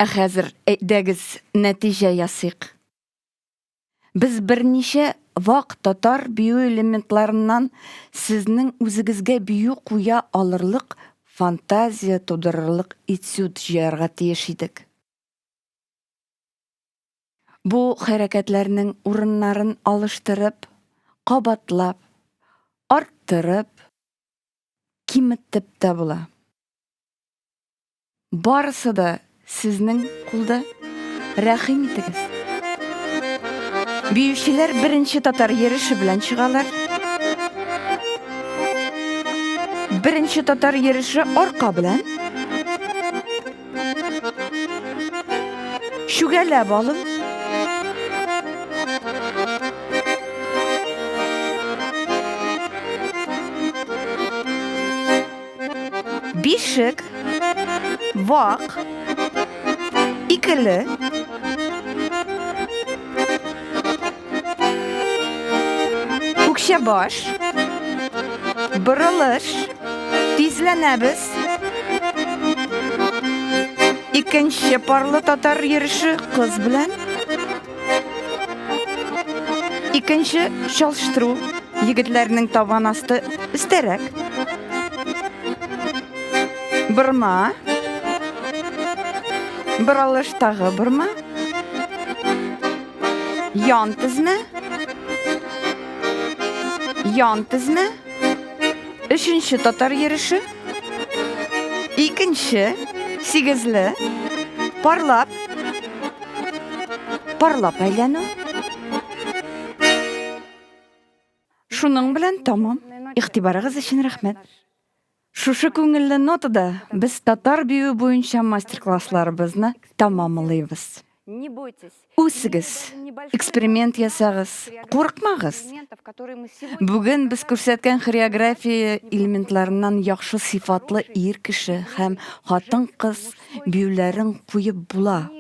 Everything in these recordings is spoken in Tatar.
Хәзер әйдәгез нәтиҗә ясыйк. Без берничә вак татар бию элементларыннан сезнең үзегезгә бию куя алырлык, фантазия тудырырлык этюд җыярга тиеш идек. Бу хәрәкәтләрнең урыннарын алыштырып, кабатлап, арттырып, киметеп тә була. Барысы да сезнең кулда. Рәхим итегез. Биючеләр беренче татар йөреше белән чыгалар. Беренче татар йөреше арка белән. Шүгәләп алып. Бишек, вак, икеле, күкчә баш, борылыш, тизләнәбез. Икенче парлы татар йөреше кыз белән. Икенче чалыштыру, егетләрнең табан асты өстәрәк. Бырма, борылыш тагы бырма, ян тезмә, өченче татар йөреше, икенче, сигезле, парлап әйләнү. Шуның белән тамам. Игътибарыгыз өчен рәхмәт. Шушы күңелле нотада біз татар бию буенча мастер-классларыбызны тамамлыйбыз. Үсегез, эксперимент ясагыз, курыкмагыз. Бүген без күрсәткән хореография элементларыннан яхшы сыйфатлы ир кеше һәм хатын-кыз биюләрен куеп була.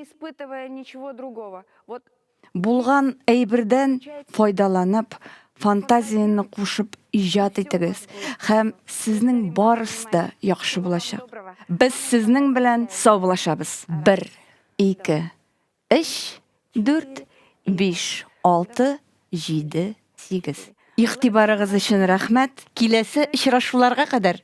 Булган әйбердән файдаланып, фантазияны кушып иҗат итегез һәм сезнең барысы да яхшы булачак. Без сезнең белән саубулашабыз. 1, 2, 3, 4, 5, 6, 7, 8. Игътибарыгыз өчен рәхмәт. Киләсе очрашуларга кадәр.